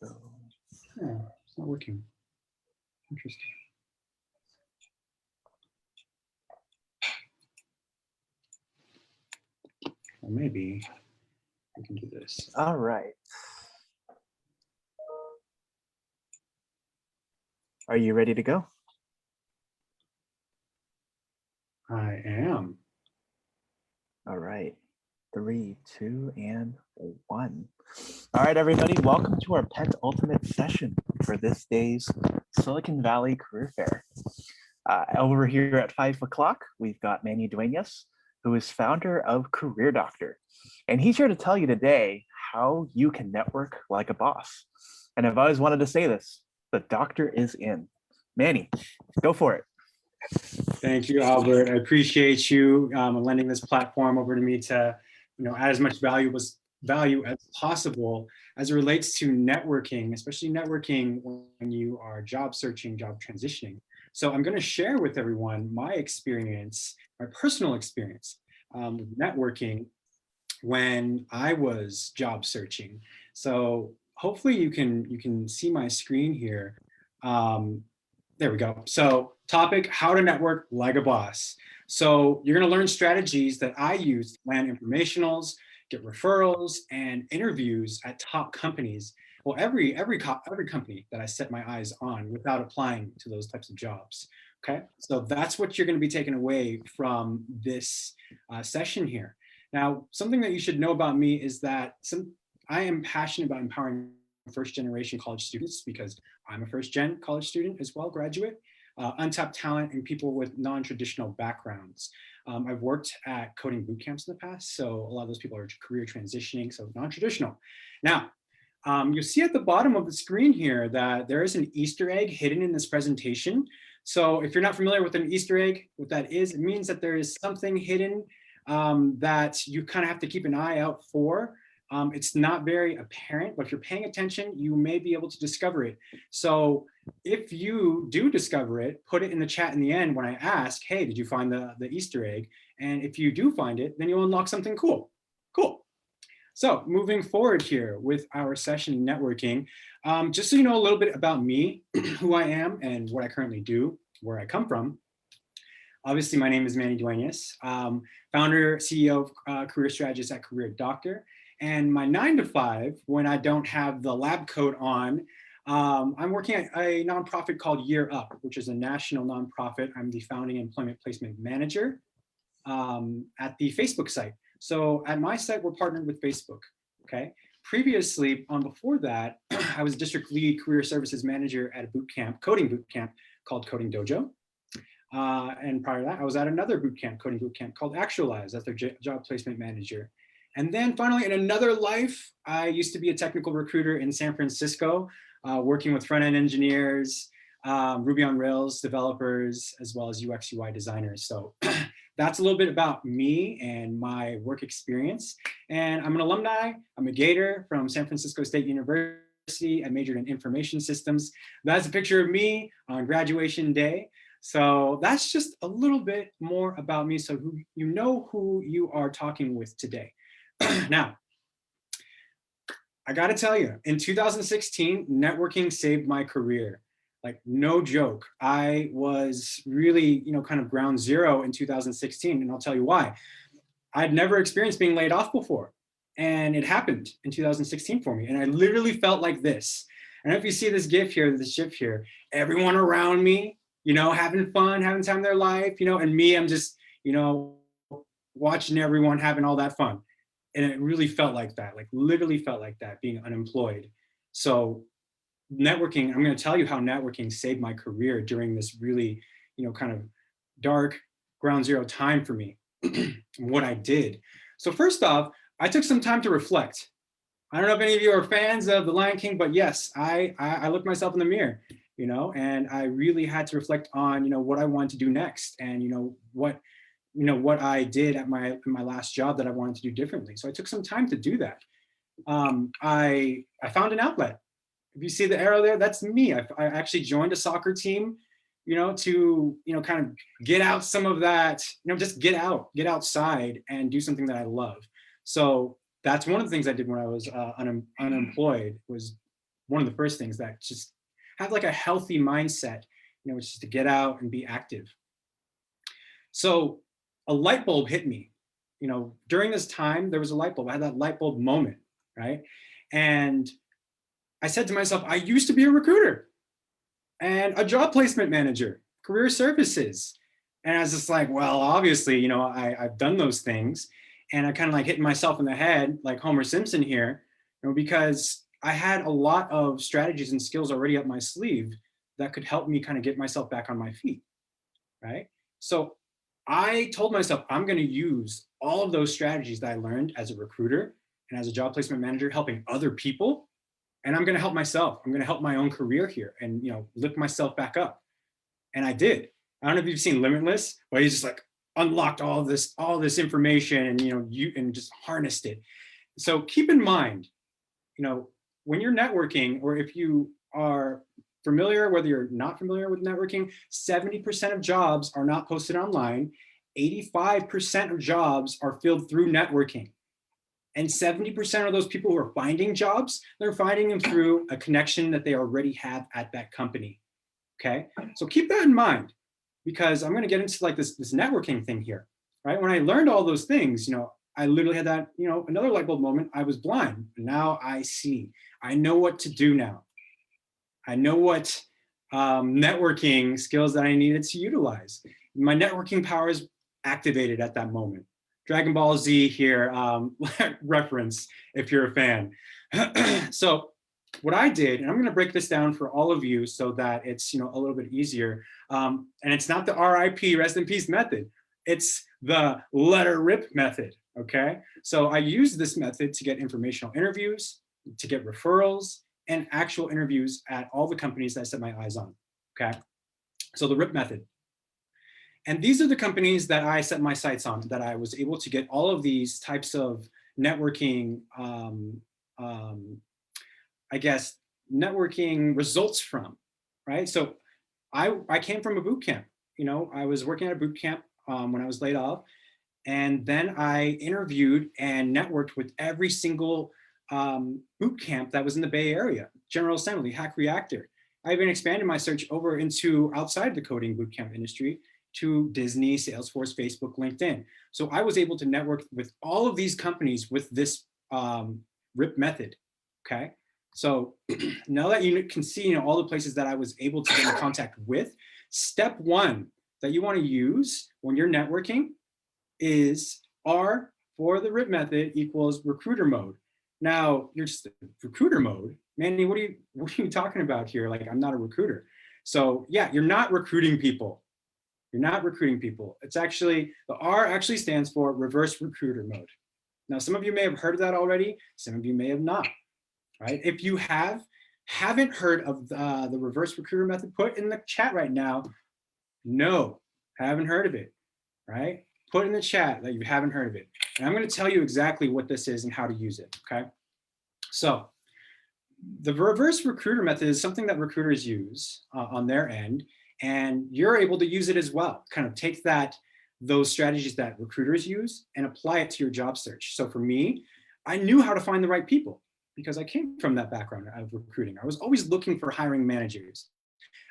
So, oh, it's not working. Interesting. Or maybe we can do this. All right. Are you ready to go? I am. All right. 3, 2, and 1. All right, everybody, welcome to our Pet Ultimate session for this day's Silicon Valley Career Fair. Over here at 5 o'clock, we've got Manny Dueñas, who is founder of Career Doctor. And he's here to tell you today how you can network like a boss. And I've always wanted to say this, the doctor is in. Manny, go for it. Thank you, Albert. I appreciate you lending this platform over to me to, add as much value as possible as it relates to networking, especially networking when you are job searching, job transitioning. So I'm going to share with everyone my experience, my personal experience with networking when I was job searching. So hopefully you can see my screen here. There we go. So topic, how to network like a boss. So you're going to learn strategies that I use to land informationals, get referrals, and interviews at top companies. Well, every company that I set my eyes on without applying to those types of jobs. Okay, so that's what you're going to be taking away from this session here. Now, something that you should know about me is that I am passionate about empowering first-generation college students because I'm a first-gen college student as well, graduate, untapped talent, and people with non-traditional backgrounds. I've worked at coding boot camps in the past, so a lot of those people are career transitioning, so non-traditional. Now, you'll see at the bottom of the screen here that there is an Easter egg hidden in this presentation. So if you're not familiar with an Easter egg, what that is, it means that there is something hidden that you kind of have to keep an eye out for. It's not very apparent, but if you're paying attention, you may be able to discover it. So if you do discover it, put it in the chat in the end when I ask, hey, did you find the Easter egg? And if you do find it, then you'll unlock something cool. Cool. So moving forward here with our session networking, just so you know a little bit about me, who I am and what I currently do, where I come from. Obviously, my name is Manny Dueñas, founder, CEO of Career Strategist at Career Doctor. And my 9 to 5, when I don't have the lab coat on, I'm working at a nonprofit called Year Up, which is a national nonprofit. I'm the founding employment placement manager at the Facebook site. So at my site, we're partnered with Facebook, okay? Previously, before that, I was district lead career services manager at a boot camp, coding boot camp called Coding Dojo. And prior to that, I was at another boot camp, coding boot camp called Actualize as their job placement manager. And then finally, in another life, I used to be a technical recruiter in San Francisco, working with front-end engineers, Ruby on Rails developers, as well as UX UI designers. So that's a little bit about me and my work experience. And I'm an alumni. I'm a Gator from San Francisco State University. I majored in information systems. That's a picture of me on graduation day. So that's just a little bit more about me, so you know who you are talking with today. Now, I gotta tell you, in 2016, networking saved my career. Like, no joke. I was really, kind of ground zero in 2016, and I'll tell you why. I'd never experienced being laid off before, and it happened in 2016 for me, and I literally felt like this. I don't know if you see this GIF here, everyone around me, having fun, having time of their life, and me, I'm just, watching everyone having all that fun. And it really felt like that, like literally felt like that, being unemployed. So networking, I'm going to tell you how networking saved my career during this really, kind of dark ground zero time for me, what I did. So first off, I took some time to reflect. I don't know if any of you are fans of The Lion King, but yes, I looked myself in the mirror, and I really had to reflect on, what I wanted to do next, and, what I did at my last job that I wanted to do differently. So I took some time to do that. I found an outlet. If you see the arrow there, that's me. I actually joined a soccer team, to, kind of get out some of that, just get outside and do something that I love. So that's one of the things I did when I was unemployed, was one of the first things that just have like a healthy mindset, which is to get out and be active. So a light bulb hit me, during this time, there was a light bulb. I had that light bulb moment, right? And I said to myself, I used to be a recruiter and a job placement manager, career services. And I was just like, well, obviously, I've done those things. And I kind of like hitting myself in the head, like Homer Simpson here, because I had a lot of strategies and skills already up my sleeve that could help me kind of get myself back on my feet, right? So I told myself, I'm going to use all of those strategies that I learned as a recruiter and as a job placement manager, helping other people. And I'm going to help myself. I'm going to help my own career here and, lift myself back up. And I did. I don't know if you've seen Limitless, where he's just like unlocked all this information and, and just harnessed it. So keep in mind, when you're networking, or if you are familiar, whether you're not familiar with networking, 70% of jobs are not posted online. 85% of jobs are filled through networking. And 70% of those people who are finding jobs, they're finding them through a connection that they already have at that company. Okay, so keep that in mind, because I'm going to get into like this networking thing here, right? When I learned all those things, I literally had that, another light bulb moment. I was blind, but now I see. I know what to do now. I know what networking skills that I needed to utilize. My networking powers activated at that moment. Dragon Ball Z here, reference if you're a fan. So what I did, and I'm going to break this down for all of you so that it's a little bit easier. And it's not the RIP, rest in peace method. It's the letter rip method. Okay, so I use this method to get informational interviews, to get referrals, and actual interviews at all the companies that I set my eyes on. Okay, so the RIP method. And these are the companies that I set my sights on, that I was able to get all of these types of networking, I guess, networking results from, right? So I came from a boot camp. I was working at a boot camp when I was laid off. And then I interviewed and networked with every single boot camp that was in the Bay Area, General Assembly, Hack Reactor. I even expanded my search over into outside the coding bootcamp industry to Disney, Salesforce, Facebook, LinkedIn. So I was able to network with all of these companies with this RIP method, okay? So now that you can see all the places that I was able to get in contact with, step one that you want to use when you're networking is R for the RIP method equals recruiter mode. Now you're just recruiter mode. Manny, what are you talking about here? Like, I'm not a recruiter. So yeah, you're not recruiting people. You're not recruiting people. It's actually, the R actually stands for reverse recruiter mode. Now, some of you may have heard of that already. Some of you may have not, right? If you haven't heard of the reverse recruiter method, put in the chat right now, no, haven't heard of it, right? Put in the chat that you haven't heard of it. And I'm going to tell you exactly what this is and how to use it, okay? So the reverse recruiter method is something that recruiters use on their end, and you're able to use it as well. Kind of take those strategies that recruiters use and apply it to your job search. So for me, I knew how to find the right people because I came from that background of recruiting. I was always looking for hiring managers.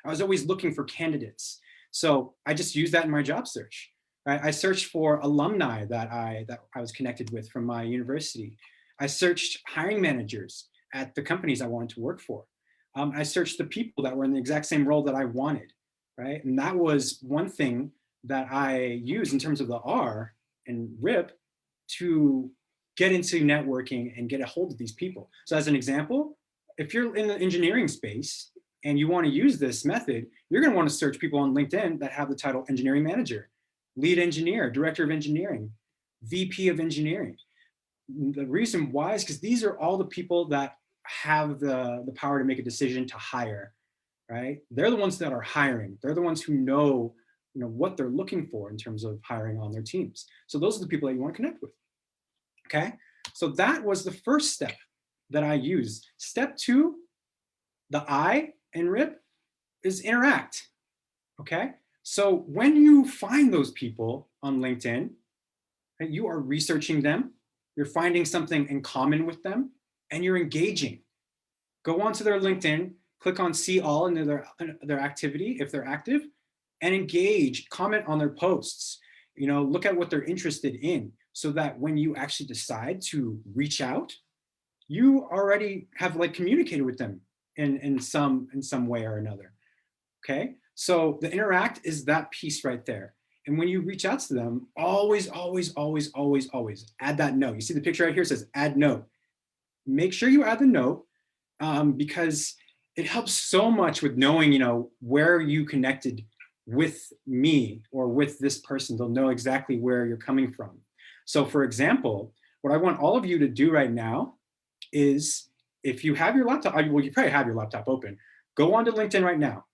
I was always looking for candidates. So I just used that in my job search. I searched for alumni that I was connected with from my university. I searched hiring managers at the companies I wanted to work for. I searched the people that were in the exact same role that I wanted, right? And that was one thing that I used in terms of the R and RIP to get into networking and get a hold of these people. So as an example, if you're in the engineering space and you want to use this method, you're going to want to search people on LinkedIn that have the title engineering manager, lead engineer, director of engineering, VP of engineering. The reason why is because these are all the people that have the power to make a decision to hire, right? They're the ones that are hiring. They're the ones who know, what they're looking for in terms of hiring on their teams. So those are the people that you want to connect with, okay? So that was the first step that I used. Step two, the I in RIP is interact, okay? So when you find those people on LinkedIn, right, you are researching them, you're finding something in common with them, and you're engaging. go onto their LinkedIn, click on see all and their activity if they're active, and engage, comment on their posts. Look at what they're interested in, so that when you actually decide to reach out, you already have like communicated with them in some way or another. Okay, so the interact is that piece right there. And when you reach out to them, always add that note. You see the picture right here, it says add note. Make sure you add the note, because it helps so much with knowing, where you connected with me or with this person. They'll know exactly where you're coming from. So for example, what I want all of you to do right now is, if you have your laptop, well, you probably have your laptop open, go onto LinkedIn right now,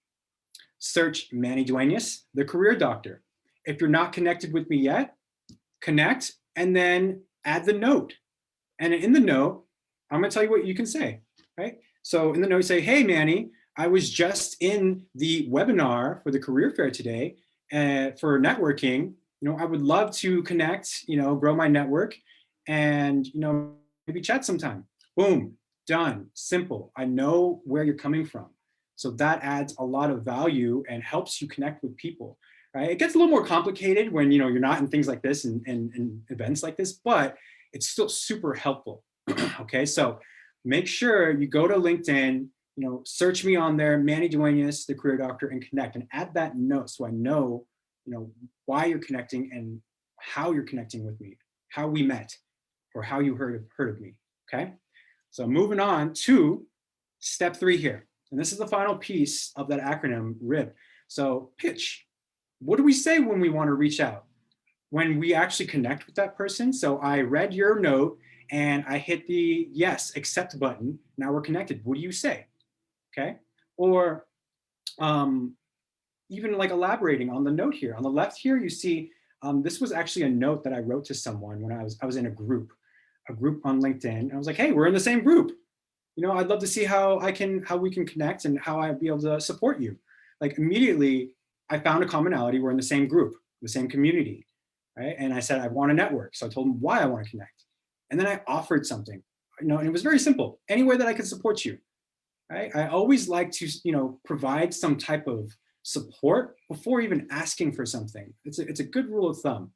search Manny Dueñas, the career doctor. If you're not connected with me yet, connect, and then add the note. And in the note, I'm gonna tell you what you can say, right? So in the note, say, hey, Manny, I was just in the webinar for the career fair today for networking. I would love to connect, grow my network, and, maybe chat sometime. Boom, done, simple. I know where you're coming from. So that adds a lot of value and helps you connect with people, right? It gets a little more complicated when, you're not in things like this and events like this, but it's still super helpful. Okay, so make sure you go to LinkedIn, search me on there, Manny Dueñas, the career doctor, and connect, and add that note so I know, why you're connecting and how you're connecting with me, how we met, or how you heard of me. Okay, so moving on to step 3 here, and this is the final piece of that acronym RIP. So pitch. What do we say when we want to reach out? When we actually connect with that person. So I read your note and I hit the yes, accept button. Now we're connected. What do you say? Okay. Or even like elaborating on the note here. On the left here, you see, this was actually a note that I wrote to someone when I was in a group on LinkedIn. And I was like, hey, we're in the same group. I'd love to see how we can connect and how I'd be able to support you. Like immediately, I found a commonality. We're in the same group, the same community, right? And I said, I want to network. So I told them why I want to connect. And then I offered something, and it was very simple. Any way that I could support you, right? I always like to, provide some type of support before even asking for something. It's a good rule of thumb,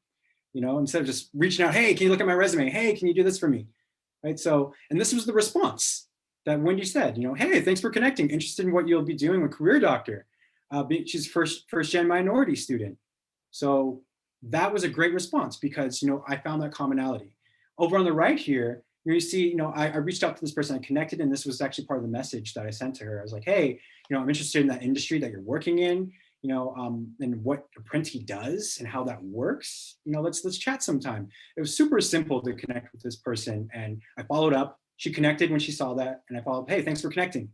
instead of just reaching out, hey, can you look at my resume? Hey, can you do this for me? Right? So, and this was the response that Wendy said, hey, thanks for connecting. Interested in what you'll be doing with Career Doctor. She's first gen minority student. So that was a great response because, I found that commonality. Over on the right here, you see, I reached out to this person, I connected, and this was actually part of the message that I sent to her. I was like, hey, I'm interested in that industry that you're working in, and what Apprenti does and how that works. Let's chat sometime. It was super simple to connect with this person, and I followed up. She connected when she saw that, and I followed up, hey, thanks for connecting.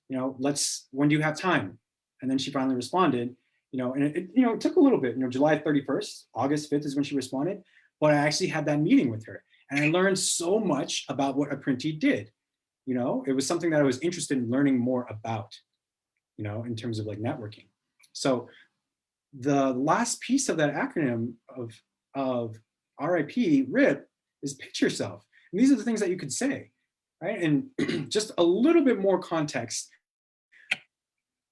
When do you have time? And then she finally responded, and it took a little bit, July 31st, August 5th is when she responded, but I actually had that meeting with her. And I learned so much about what Apprenti did. It was something that I was interested in learning more about, in terms of like networking. So the last piece of that acronym of RIP, RIP, is pitch yourself. And these are the things that you could say, right? And just a little bit more context.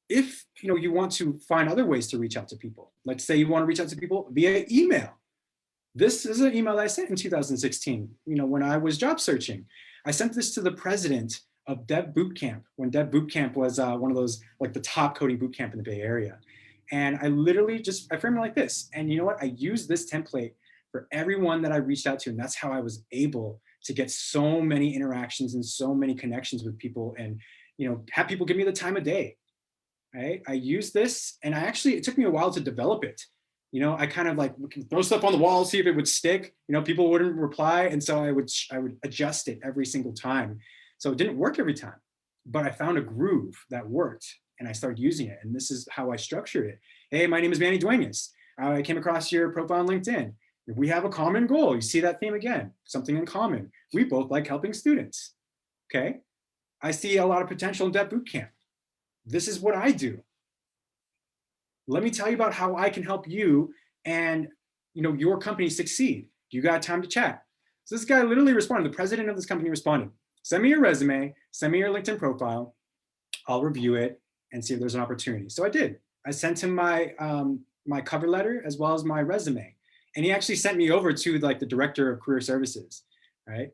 If you want to find other ways to reach out to people, let's say you want to reach out to people via email. This is an email that I sent in 2016, when I was job searching. I sent this to the president of Dev Bootcamp, when Dev Bootcamp was one of those, like the top coding bootcamp in the Bay Area. And I literally I framed it like this. And you know what? I used this template for everyone that I reached out to. And that's how I was able to get so many interactions and so many connections with people, and, have people give me the time of day, right? I used this, and it took me a while to develop it. I kind of like throw stuff on the wall, see if it would stick. People wouldn't reply, and so I would adjust it every single time. So it didn't work every time, but I found a groove that worked, and I started using it. And this is how I structured it. Hey, my name is Manny Dueñas. I came across your profile on LinkedIn. We have a common goal. You see that theme again, something in common. We both like helping students. Okay, I see a lot of potential in Dev Bootcamp. This is what I do. Let me tell you about how I can help you and your company succeed. Do you got time to chat? So this guy literally responded. The president of this company responded. send me your resume, send me your LinkedIn profile. I'll review it and see if there's an opportunity. So I did. I sent him my my cover letter as well as my resume. And he actually sent me over to like the director of career services, right?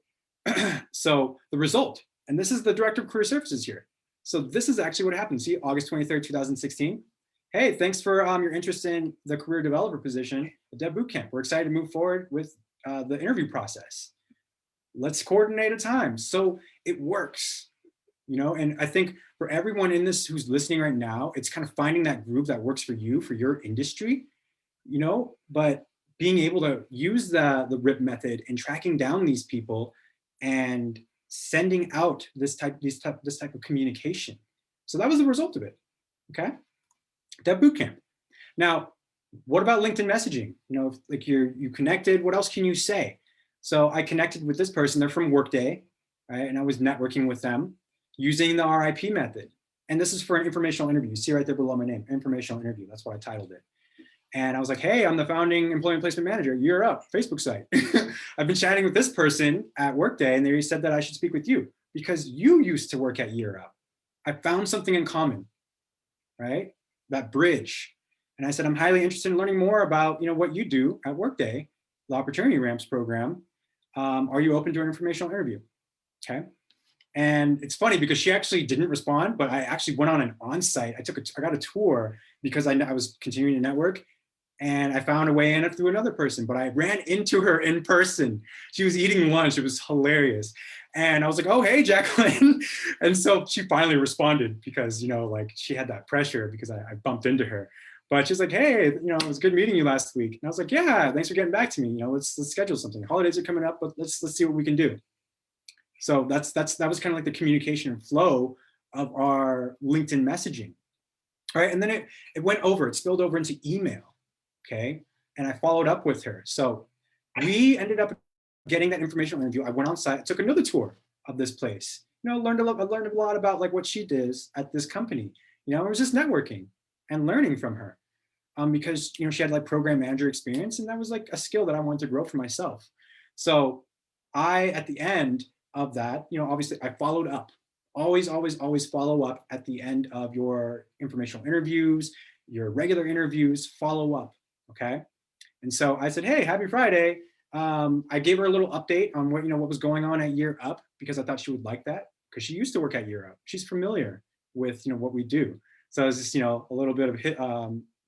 So the result, and this is the director of career services here. So this is actually what happened. See, August 23rd, 2016. Hey, thanks for your interest in the career developer position at Dev Bootcamp. We're excited to move forward with the interview process. Let's coordinate a time. So it works, you know, and I think for everyone in this who's listening right now, it's kind of finding that groove that works for you, for your industry, you know, but being able to use the RIP method and tracking down these people and sending out this type of communication. So that was the result of it. Okay. Dev Bootcamp. Now, what about LinkedIn messaging? You know, if, like you connected, what else can you say? So I connected with this person, they're from Workday, right? And I was networking with them using the RIP method. And this is for an informational interview. You see right there below my name, informational interview. That's what I titled it. And I was like, hey, I'm the founding employment placement manager. You're up, Facebook site. I've been chatting with this person at Workday and they said that I should speak with you because you used to work at Year Up. I found something in common, right? That bridge. And I said, I'm highly interested in learning more about, you know, what you do at Workday, the Opportunity Ramps program. Are you open to an informational interview? Okay. And it's funny because she actually didn't respond, but I actually went on an on-site. I got a tour because I was continuing to network. And I found a way in through another person, but I ran into her in person. She was eating lunch. It was hilarious. And I was like, oh, hey, Jacqueline. And so she finally responded because, you know, like she had that pressure because I bumped into her. But she's like, hey, you know, it was good meeting you last week. And I was like, yeah, thanks for getting back to me. You know, let's schedule something. Holidays are coming up, but let's see what we can do. So that was kind of like the communication and flow of our LinkedIn messaging. All right. And then it went over, it spilled over into email. Okay. And I followed up with her. So we ended up getting that informational interview. I went on site, I took another tour of this place. You know, I learned a lot about like what she does at this company. You know, it was just networking and learning from her. Because, you know, she had like program manager experience and that was like a skill that I wanted to grow for myself. So at the end of that, you know, obviously I followed up. Always follow up at the end of your informational interviews, your regular interviews, follow up, okay? And so I said, hey, happy Friday. I gave her a little update on what was going on at Year Up because I thought she would like that because she used to work at Year Up. She's familiar with, you know, what we do. So it was just, you know, a little bit of,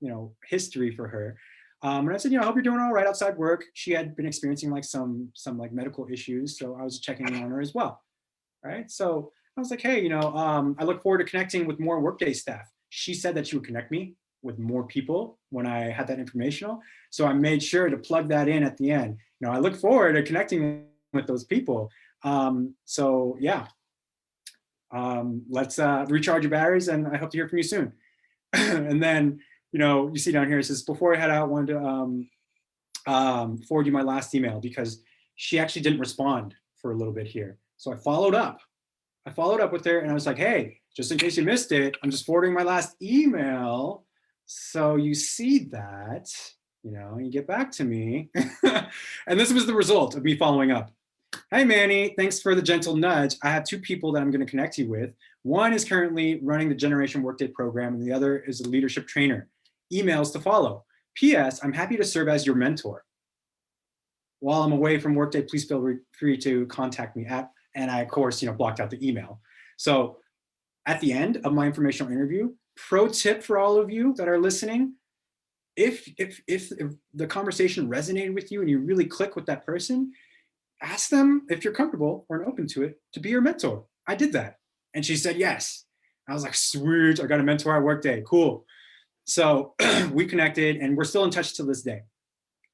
you know, history for her. And I said, you know, I hope you're doing all right outside work. She had been experiencing like some like medical issues. So I was checking in on her as well, right? So I was like, hey, you know, I look forward to connecting with more Workday staff. She said that she would connect me with more people when I had that informational. So I made sure to plug that in at the end. You know, I look forward to connecting with those people. So yeah, let's recharge your batteries and I hope to hear from you soon. And then, you know, you see down here, it says, before I head out, I wanted to forward you my last email because she actually didn't respond for a little bit here. So I followed up with her and I was like, hey, just in case you missed it, I'm just forwarding my last email. So you see that, you know, you get back to me. And this was the result of me following up. Hi, Manny, thanks for the gentle nudge. I have two people that I'm going to connect you with. One is currently running the Generation Workday program and the other is a leadership trainer. Emails to follow. P.S. I'm happy to serve as your mentor. While I'm away from Workday, please feel free to contact me at, and I, of course, you know, blocked out the email. So at the end of my informational interview, pro tip for all of you that are listening, if the conversation resonated with you and you really click with that person, ask them if you're comfortable or open to it to be your mentor. I did that. And she said yes. I was like, sweet, I got a mentor at Workday, cool. So we connected and we're still in touch to this day,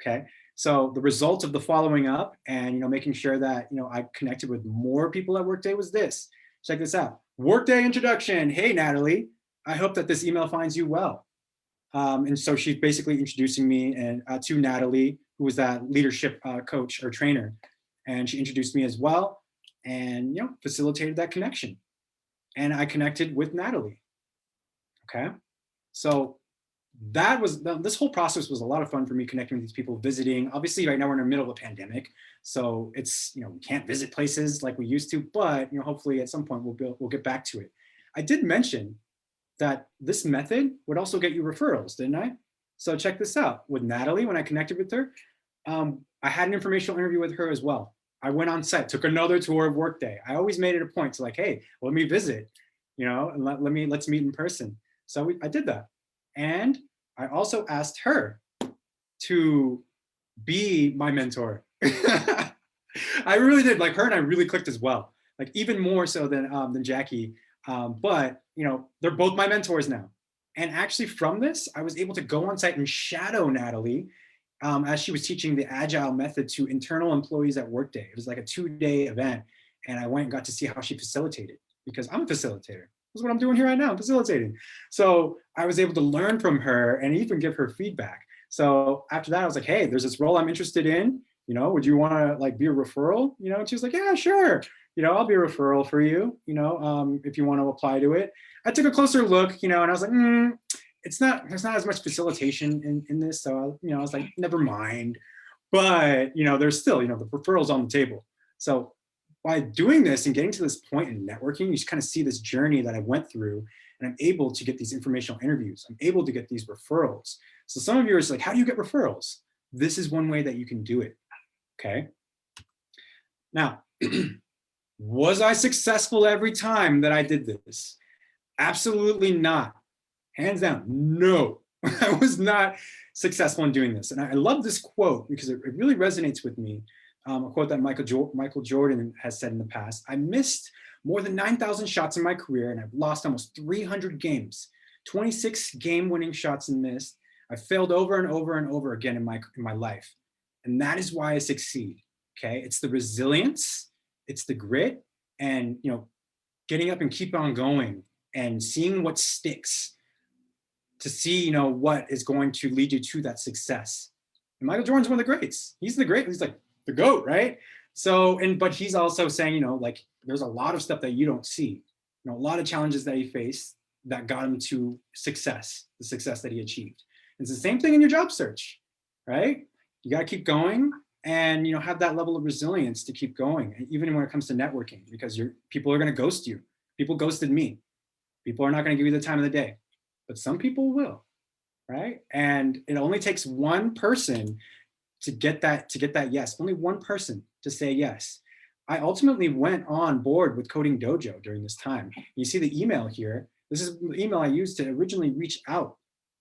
okay? So the result of the following up and, you know, making sure that, you know, I connected with more people at Workday was this. Check this out. Workday introduction. Hey, Natalie, I hope that this email finds you well. And so she's basically introducing me and to Natalie, who was that leadership coach or trainer. And she introduced me as well and, you know, facilitated that connection. And I connected with Natalie, okay? So this whole process was a lot of fun for me, connecting with these people, visiting. Obviously, right now we're in the middle of a pandemic, so it's, we can't visit places like we used to, but hopefully at some point we'll get back to it. I did mention that this method would also get you referrals, didn't I? So check this out. With Natalie, when I connected with her, I had an informational interview with her as well. I went on site, took another tour of Workday. I always made it a point to like, hey, let me visit, and let's meet in person. So I did that. And I also asked her to be my mentor. I really did. Like, her and I really clicked as well. Like, even more so than Jackie. But they're both my mentors now. And actually from this, I was able to go on site and shadow Natalie as she was teaching the agile method to internal employees at Workday. It was like a 2-day event. And I went and got to see how she facilitated, because I'm a facilitator. That's what I'm doing here right now, I'm facilitating. So I was able to learn from her and even give her feedback. So after that, I was like, hey, there's this role I'm interested in. Would you want to like be a referral? And she was like, yeah, sure. I'll be a referral for you, if you want to apply to it. I took a closer look, and I was like, there's not as much facilitation in this. So, I was like, never mind. But, there's still, the referrals on the table. So by doing this and getting to this point in networking, you just kind of see this journey that I went through, and I'm able to get these informational interviews. I'm able to get these referrals. So some of you are like, how do you get referrals? This is one way that you can do it, okay? Now, was I successful every time that I did this? Absolutely not. Hands down, no. I was not successful in doing this. And I love this quote because it really resonates with me. A quote that Michael Jordan has said in the past. I missed more than 9,000 shots in my career, and I've lost almost 300 games, 26 game-winning shots and missed. I failed over and over and over again in my life. And that is why I succeed, okay? It's the resilience, it's the grit, and getting up and keep on going and seeing what sticks to see, what is going to lead you to that success. And Michael Jordan's one of the greats. He's the great, he's like the GOAT, right? So, but he's also saying, like there's a lot of stuff that you don't see, a lot of challenges that he faced that got him to success, the success that he achieved. It's the same thing in your job search, right? You got to keep going and have that level of resilience to keep going, even when it comes to networking, because people are going to ghost you. People ghosted me. People are not going to give you the time of the day, but some people will, right? And it only takes one person to get that yes, only one person to say yes. I ultimately went on board with Coding Dojo during this time. You see the email here. This is the email I used to originally reach out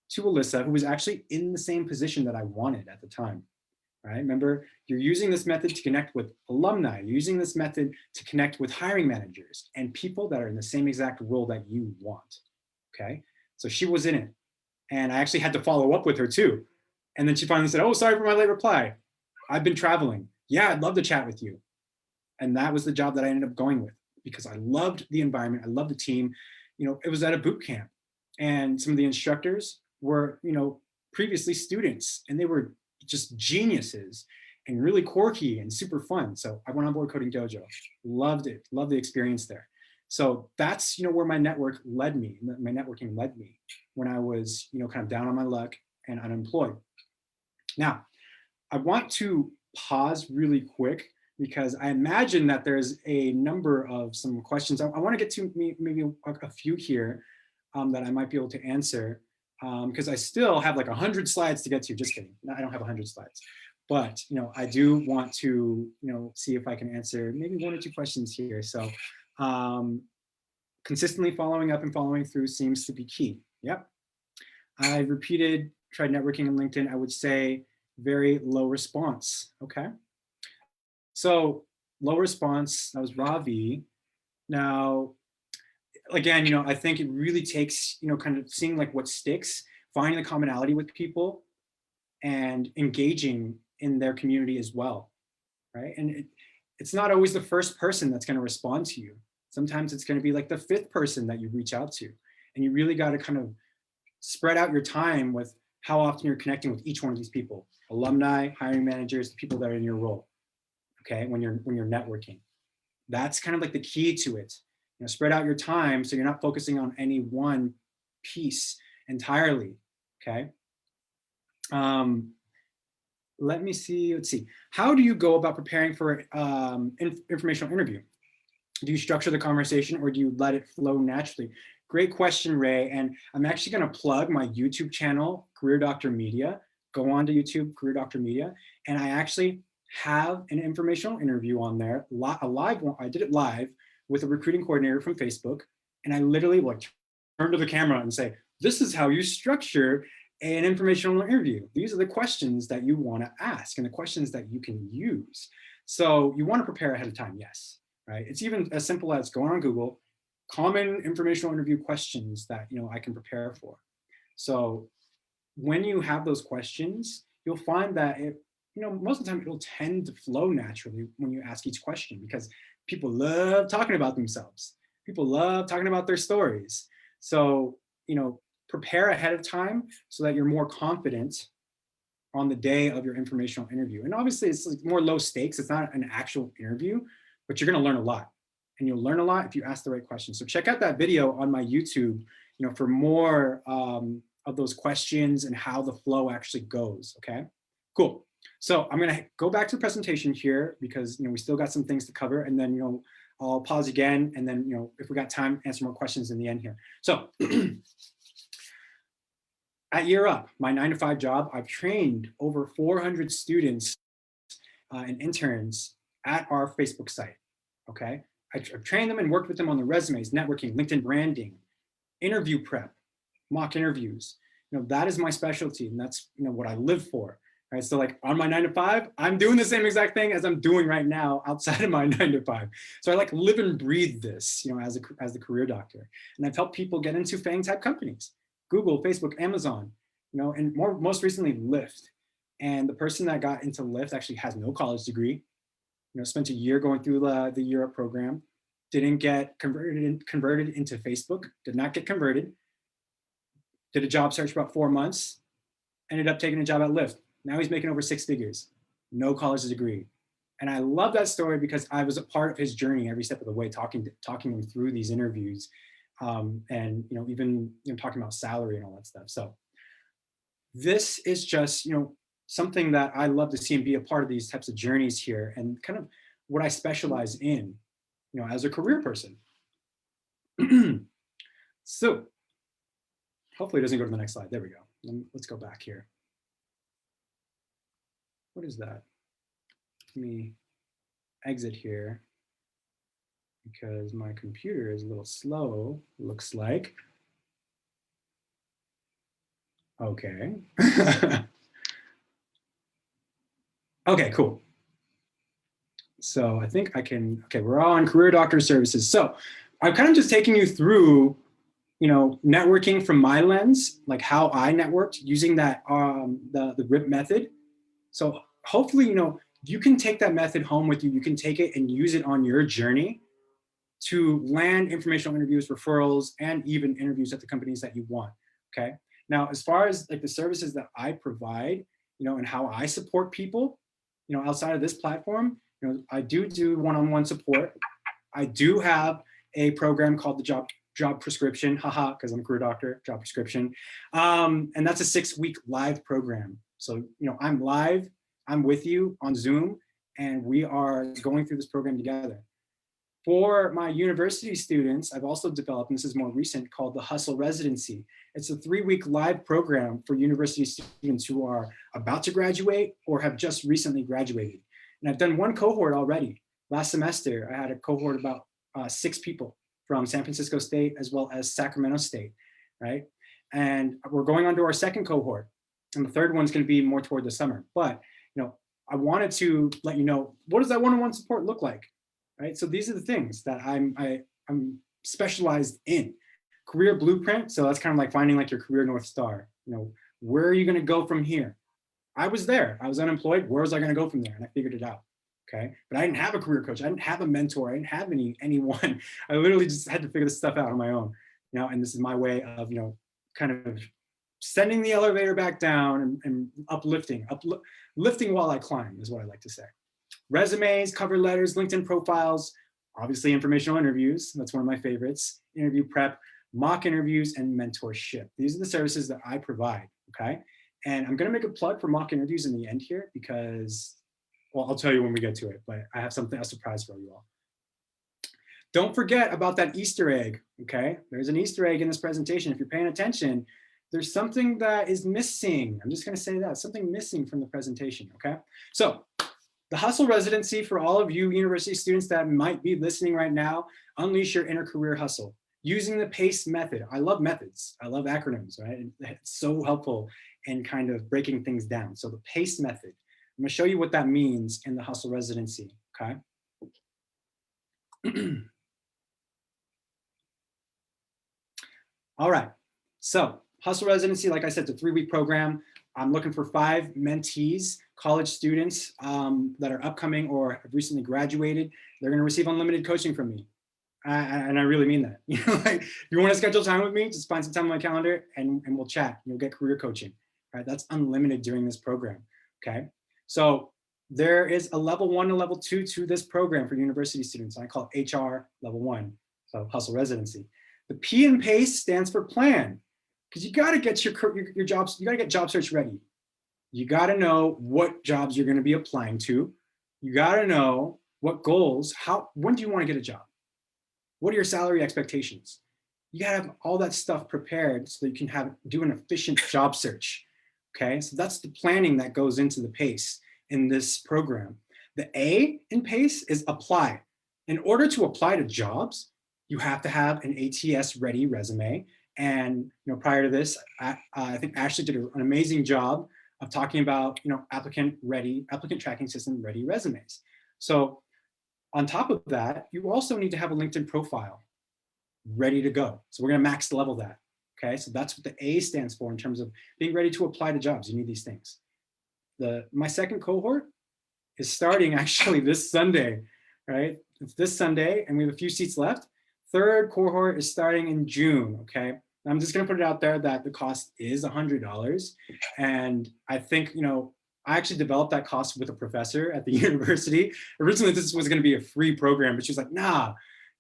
to Alyssa, who was actually in the same position that I wanted at the time. Right? Remember, you're using this method to connect with alumni, you're using this method to connect with hiring managers and people that are in the same exact role that you want, okay? So she was in it, and I actually had to follow up with her too. And then she finally said, oh, sorry for my late reply. I've been traveling. Yeah, I'd love to chat with you. And that was the job that I ended up going with because I loved the environment, I loved the team. It was at a boot camp, and some of the instructors were, previously students, and they were just geniuses and really quirky and super fun. So I went on board Coding Dojo, loved it, loved the experience there. So that's, where my networking led me when I was, kind of down on my luck and unemployed. Now, I want to pause really quick because I imagine that there's a number of some questions. I want to get to maybe a few here that I might be able to answer. Because I still have like 100 slides to get to. Just kidding. No, I don't have 100 slides. But, I do want to, see if I can answer maybe 1 or 2 questions here. So consistently following up and following through seems to be key. Yep. I tried networking on LinkedIn. I would say very low response. Okay. So low response, that was Ravi. Now, again, I think it really takes, kind of seeing like what sticks, finding the commonality with people and engaging in their community as well, right? And it's not always the first person that's going to respond to you. Sometimes it's going to be like the 5th person that you reach out to. And you really got to kind of spread out your time with how often you're connecting with each one of these people, alumni, hiring managers, the people that are in your role, okay, when you're networking. That's kind of like the key to it. Spread out your time so you're not focusing on any one piece entirely, okay? Let's see. How do you go about preparing for informational interview? Do you structure the conversation or do you let it flow naturally? Great question, Ray. And I'm actually going to plug my YouTube channel, Career Doctor Media. Go on to YouTube, Career Doctor Media. And I actually have an informational interview on there, a live one. I did it live with a recruiting coordinator from Facebook. And I literally like turn to the camera and say, this is how you structure an informational interview. These are the questions that you want to ask and the questions that you can use. So you want to prepare ahead of time, yes, right? It's even as simple as going on Google, common informational interview questions that I can prepare for. So when you have those questions, you'll find that most of the time it'll tend to flow naturally when you ask each question, because people love talking about themselves. People love talking about their stories. So, prepare ahead of time so that you're more confident on the day of your informational interview. And obviously it's like more low stakes. It's not an actual interview, but you're going to learn a lot. And you'll learn a lot if you ask the right questions. So check out that video on my YouTube, for more of those questions and how the flow actually goes. Okay, cool. So I'm going to go back to the presentation here because we still got some things to cover, and then I'll pause again, and then if we got time, answer more questions in the end here. So at Year Up, my 9-to-5 job, I've trained over 400 students and interns at our Facebook site. Okay, I've trained them and worked with them on the resumes, networking, LinkedIn branding, interview prep, mock interviews. That is my specialty, and that's what I live for. Right? So like on my 9-to-5, I'm doing the same exact thing as I'm doing right now outside of my 9-to-5. So I like live and breathe this, as the career doctor. And I've helped people get into FANG type companies, Google, Facebook, Amazon, and most recently Lyft. And the person that got into Lyft actually has no college degree, spent a year going through the Year Up program, didn't get converted into Facebook, did not get converted, did a job search for about 4 months, ended up taking a job at Lyft. Now he's making over 6 figures, no college degree. And I love that story because I was a part of his journey every step of the way, talking him through these interviews, and even talking about salary and all that stuff. So this is just something that I love to see and be a part of these types of journeys here, and kind of what I specialize in, as a career person. So hopefully it doesn't go to the next slide. There we go. Let's go back here. What is that? Let me exit here because my computer is a little slow, looks like. Okay. Okay, cool. So I think I can, okay, we're on career doctor services. So I'm kind of just taking you through, networking from my lens, like how I networked using that, the RIP method. So hopefully, you can take that method home with you. You can take it and use it on your journey to land informational interviews, referrals, and even interviews at the companies that you want, okay? Now, as far as like the services that I provide, and how I support people, outside of this platform, I do one-on-one support. I do have a program called the Job Prescription, haha, because I'm a career doctor, Job Prescription. And that's a 6-week live program. So, I'm live, I'm with you on Zoom, and we are going through this program together. For my university students, I've also developed, and this is more recent, called the Hustle Residency. It's a 3-week live program for university students who are about to graduate or have just recently graduated. And I've done one cohort already. Last semester, I had a cohort about 6 people from San Francisco State as well as Sacramento State, right? And we're going on to our second cohort. And the third one's going to be more toward the summer. But, I wanted to let you know, what does that one-on-one support look like, right? So these are the things that I'm specialized in. Career blueprint, so that's kind of like finding like your career North Star. Where are you going to go from here? I was there. I was unemployed. Where was I going to go from there? And I figured it out. Okay, but I didn't have a career coach. I didn't have a mentor. I didn't have anyone. I literally just had to figure this stuff out on my own. And this is my way of kind of sending the elevator back down and lifting while I climb is what I like to say. Resumes, cover letters, LinkedIn profiles, obviously informational interviews. That's one of my favorites. Interview prep, mock interviews, and mentorship. These are the services that I provide. okay? And I'm gonna make a plug for mock interviews in the end here because, well, I'll tell you when we get to it, but I have something, a surprise for you all. Don't forget about that Easter egg, okay? There's an Easter egg in this presentation. If you're paying attention, there's something that is missing. I'm just gonna say that, something missing from the presentation, okay? So the Hustle Residency, for all of you university students that might be listening right now, unleash your inner career hustle using the PACE method. I love methods, I love acronyms, right? It's so helpful in kind of breaking things down. So the PACE method, I'm gonna show you what that means in the Hustle Residency, okay? All right, so Hustle Residency, like I said, it's a 3-week program. I'm looking for 5 mentees, college students that are upcoming or have recently graduated. They're gonna receive unlimited coaching from me. And I really mean that. You know, like, if you wanna schedule time with me, just find some time on my calendar and we'll chat. You'll get career coaching, right? That's unlimited during this program, okay? So there is a level 1 and level 2 to this program for university students. I call it HR level 1, so Hustle Residency. The P in PACE stands for plan, because you got to get your jobs, you got to get job search ready. You got to know what jobs you're going to be applying to. You got to know what goals, when do you want to get a job? What are your salary expectations? You got to have all that stuff prepared so that you can do an efficient job search. Okay, so that's the planning that goes into the PACE in this program. The A in PACE is apply. In order to apply to jobs, you have to have an ATS ready resume. And prior to this, I think Ashley did an amazing job of talking about applicant tracking system ready resumes. So on top of that, you also need to have a LinkedIn profile ready to go. So we're going to max level that. Okay, so that's what the A stands for in terms of being ready to apply to jobs. You need these things. My second cohort is starting actually this Sunday, right? It's this Sunday, and we have a few seats left. Third cohort is starting in June, okay? I'm just gonna put it out there that the cost is $100. And I think, I actually developed that cost with a professor at the university. Originally, this was gonna be a free program, but she was like, nah,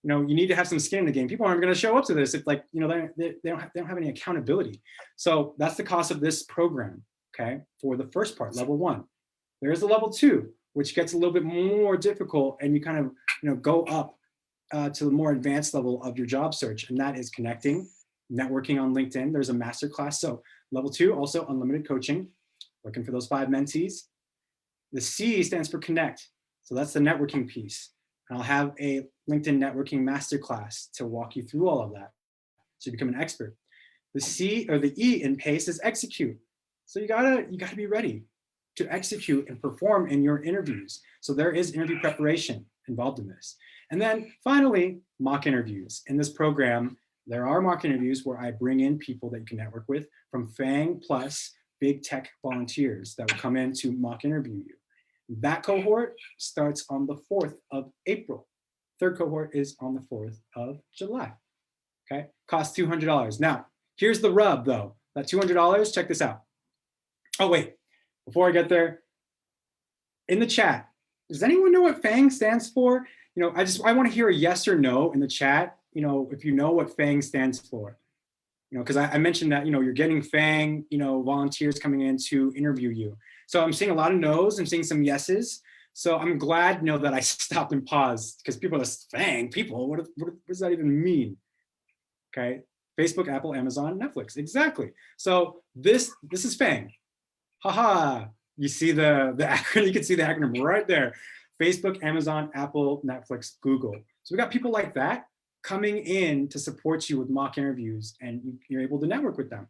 you need to have some skin in the game. People aren't gonna show up to this if they don't have any accountability. So that's the cost of this program, okay? For the first part, level 1. There's the level 2, which gets a little bit more difficult, and you kind of, go up to the more advanced level of your job search, and that is connecting, networking on LinkedIn. There's a masterclass. So level 2, also unlimited coaching, looking for those 5 mentees. The C stands for connect. So that's the networking piece. And I'll have a LinkedIn networking masterclass to walk you through all of that, so you become an expert. The C or the E in PACE is execute. So you gotta be ready to execute and perform in your interviews. So there is interview preparation involved in this. And then finally, mock interviews. In this program, there are mock interviews where I bring in people that you can network with from FANG plus big tech volunteers that will come in to mock interview you. That cohort starts on the 4th of April. Third cohort is on the 4th of July. Okay, costs $200. Now, here's the rub though. That $200, check this out. Oh wait, before I get there, in the chat, does anyone know what FANG stands for? I want to hear a yes or no in the chat, if you know what FANG stands for. Because I mentioned that, you're getting FANG, volunteers coming in to interview you. So I'm seeing a lot of no's, I'm seeing some yeses. So I'm glad, that I stopped and paused, because people are just, FANG, people, what does that even mean? Okay, Facebook, Apple, Amazon, Netflix, exactly. So this is FANG. Haha, you see the acronym, you can see the acronym right there. Facebook, Amazon, Apple, Netflix, Google. So we got people like that coming in to support you with mock interviews, and you're able to network with them.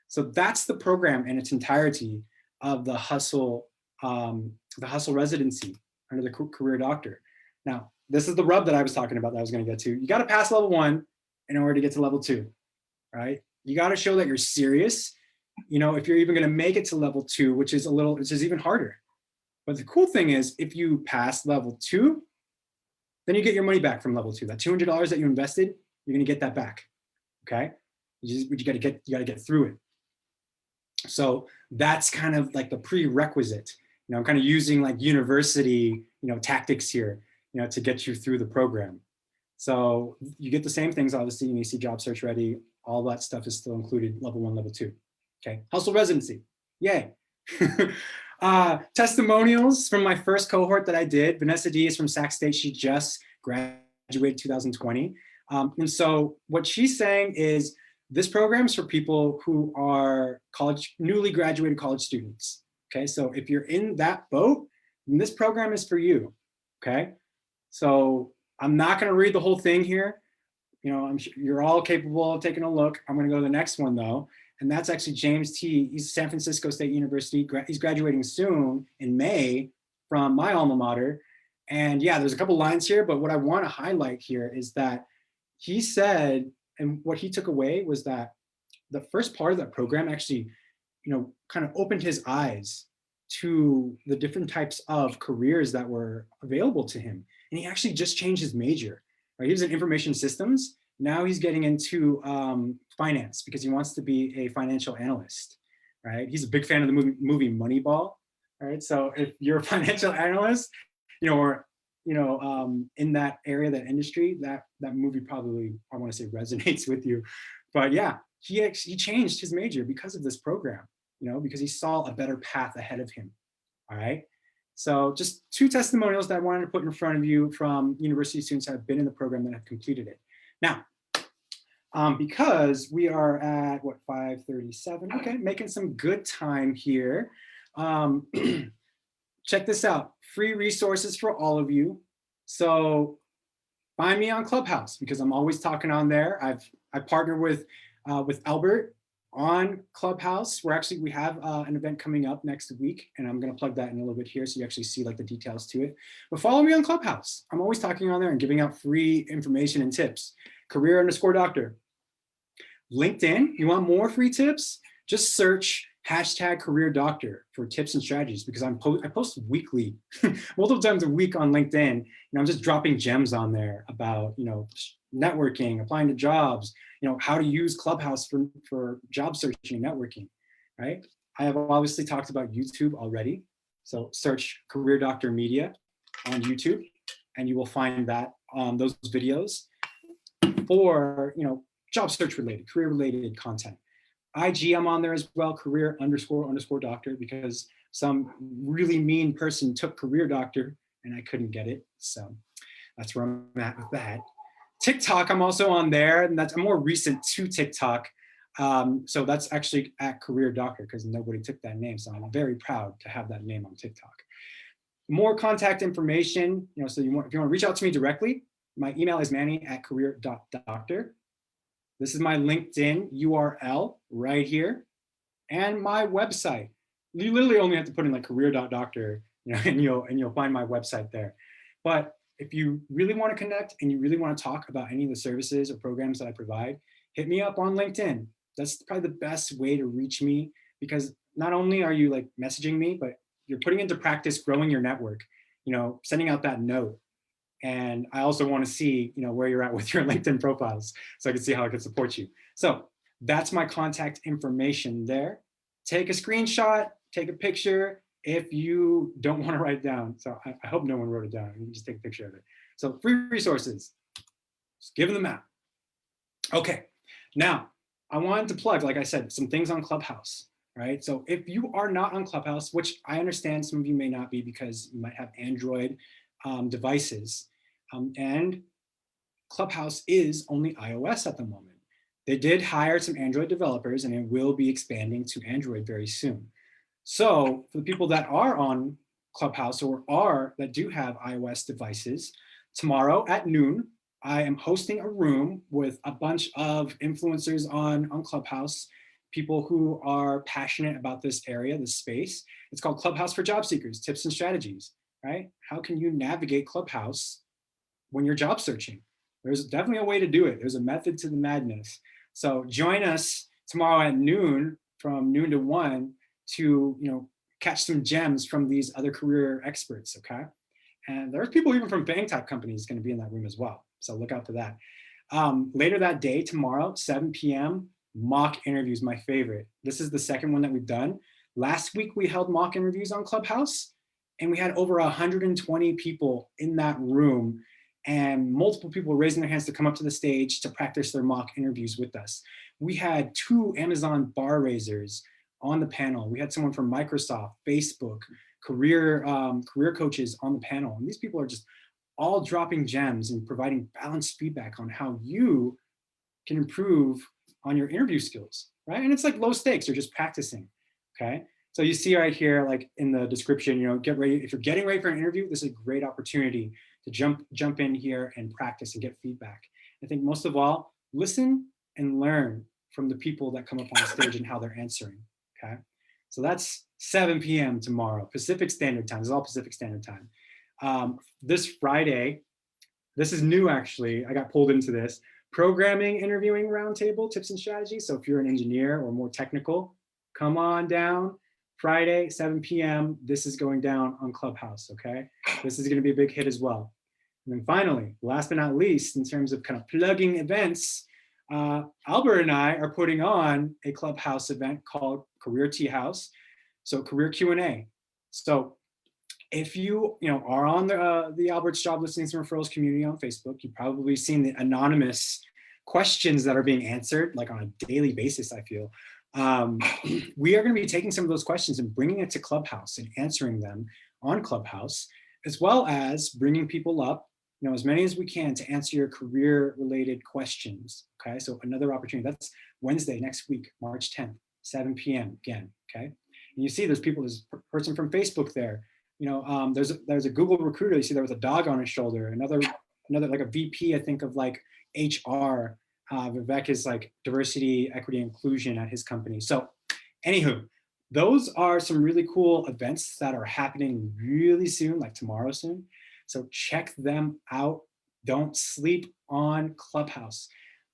So that's the program in its entirety of the Hustle Residency under the Career Doctor. Now, this is the rub that I was talking about that I was going to get to. You got to pass level 1 in order to get to level 2, right? You got to show that you're serious. If you're even going to make it to level 2, which is even harder. But the cool thing is, if you pass level 2, then you get your money back from level 2. That $200 that you invested, you're going to get that back. Okay, you got to get through it. So that's kind of like the prerequisite. I'm kind of using like university, tactics here, to get you through the program. So you get the same things. Obviously, you see job search ready. All that stuff is still included, level 1, level 2. Okay, hustle residency, yay. Testimonials from my first cohort that I did. Vanessa D is from Sac State. She just graduated 2020. And so what she's saying is this program is for people who are newly graduated college students. Okay, so if you're in that boat, then this program is for you. Okay, so I'm not going to read the whole thing here. You know, I'm sure you're all capable of taking a look. I'm going to go to the next one though, and that's actually James T. He's San Francisco State University. He's graduating soon in May from my alma mater. And yeah, there's a couple lines here, but what I want to highlight here is that he said, and what he took away was that the first part of that program actually, you know, kind of opened his eyes to the different types of careers that were available to him. And he actually just changed his major. Right? He was in information systems. Now he's getting into finance because he wants to be a financial analyst. Right? He's a big fan of the movie Moneyball. Right? So if you're a financial analyst, you know, or in that area, that industry, that movie probably, I want to say, resonates with you. But yeah, he changed his major because of this program. You know, because he saw a better path ahead of him. All right. So just 2 testimonials that I wanted to put in front of you from university students that have been in the program that have completed it. Now, because we are at what, 5:37, okay, making some good time here. Check this out, free resources for all of you. So find me on Clubhouse because I'm always talking on there. I partner with Albert on Clubhouse. We have an event coming up next week, and I'm going to plug that in a little bit here so you actually see like the details to it. But follow me on Clubhouse. I'm always talking on there and giving out free information and tips. Career_doctor. LinkedIn, you want more free tips? Just search #career_doctor for tips and strategies because I post weekly, multiple times a week on LinkedIn. And I'm just dropping gems on there about, you know, networking, applying to jobs, you know, how to use Clubhouse for job searching and networking, right? I have obviously talked about YouTube already. So search Career Doctor Media on YouTube and you will find that those videos for, you know, job search related, career related content. IG, I'm on there as well, career__doctor, because some really mean person took career doctor and I couldn't get it. So that's where I'm at with that. TikTok, I'm also on there, and I'm more recent to TikTok. So that's actually at career doctor because nobody took that name. So I'm very proud to have that name on TikTok. More contact information, you know, so if you want to reach out to me directly, my email is manny@career.doctor. This is my LinkedIn URL right here, and my website. You literally only have to put in like career.doctor, you know, and you'll find my website there. But if you really want to connect and you really want to talk about any of the services or programs that I provide, hit me up on LinkedIn. That's probably the best way to reach me because not only are you like messaging me, but you're putting into practice growing your network, you know, sending out that note. And I also want to see, you know, where you're at with your LinkedIn profiles so I can see how I can support you. So that's my contact information there. Take a screenshot, take a picture if you don't want to write it down. So I hope no one wrote it down. You can just take a picture of it. So free resources, just give them out. Okay, now I wanted to plug, like I said, some things on Clubhouse, right? So if you are not on Clubhouse, which I understand some of you may not be because you might have Android devices, and Clubhouse is only iOS at the moment. They did hire some Android developers and it will be expanding to Android very soon. So for the people that are on Clubhouse or that do have iOS devices, tomorrow at noon, I am hosting a room with a bunch of influencers on Clubhouse, people who are passionate about this area, this space. It's called Clubhouse for Job Seekers, Tips and Strategies, right? How can you navigate Clubhouse when you're job searching? There's definitely a way to do it. There's a method to the madness. So join us tomorrow at noon, from noon to 1, to, you know, catch some gems from these other career experts, okay? And there's people even from bank type companies going to be in that room as well. So look out for that. Later that day, tomorrow, 7 p.m., mock interviews, my favorite. This is the second one that we've done. Last week, we held mock interviews on Clubhouse, and we had over 120 people in that room and multiple people raising their hands to come up to the stage to practice their mock interviews with us. We had 2 Amazon bar raisers on the panel. We had someone from Microsoft, Facebook, career coaches on the panel. And these people are just all dropping gems and providing balanced feedback on how you can improve on your interview skills, right? And it's like low stakes, you're just practicing, okay? So you see right here, like in the description, get ready. If you're getting ready for an interview, this is a great opportunity to jump in here and practice and get feedback. I think most of all, listen and learn from the people that come up on stage and how they're answering, okay? So that's 7 p.m. tomorrow, Pacific Standard Time. This is all Pacific Standard Time. This Friday, this is new actually, I got pulled into this, programming interviewing roundtable tips and strategies. So if you're an engineer or more technical, come on down. Friday, 7 p.m. This is going down on Clubhouse, okay? This is gonna be a big hit as well. And then finally, last but not least, in terms of kind of plugging events, Albert and I are putting on a Clubhouse event called Career Tea House. So career Q&A. So if you are on the Albert's Job Listings and Referrals community on Facebook, you've probably seen the anonymous questions that are being answered like on a daily basis, I feel. We are going to be taking some of those questions and bringing it to Clubhouse and answering them on Clubhouse, as well as bringing people up, as many as we can to answer your career-related questions, okay? So another opportunity, that's Wednesday next week, March 10th, 7 p.m. again, okay? And you see there's a person from Facebook there. There's a Google recruiter. You see there with a dog on his shoulder. Another like a VP, I think, of like HR. Vivek is like diversity, equity, inclusion at his company. So anywho, those are some really cool events that are happening really soon, like tomorrow soon. So check them out. Don't sleep on Clubhouse.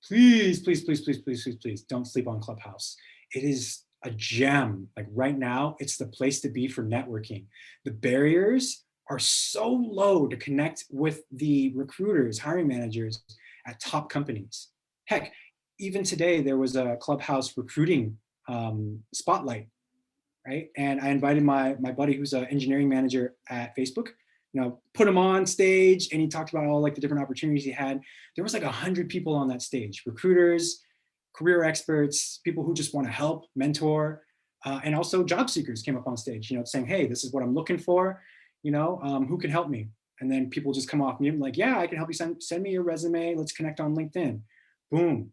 Please, please, please, please, please, please, please don't sleep on Clubhouse. It is a gem. Like right now, it's the place to be for networking. The barriers are so low to connect with the recruiters, hiring managers at top companies. Heck, even today, there was a Clubhouse recruiting spotlight, right? And I invited my buddy who's an engineering manager at Facebook, put him on stage and he talked about all like the different opportunities he had. There was like 100 people on that stage, recruiters, career experts, people who just want to help, mentor, and also job seekers came up on stage, saying, hey, this is what I'm looking for, who can help me? And then people just come off mute and like, yeah, I can help you, send me your resume, let's connect on LinkedIn. Boom,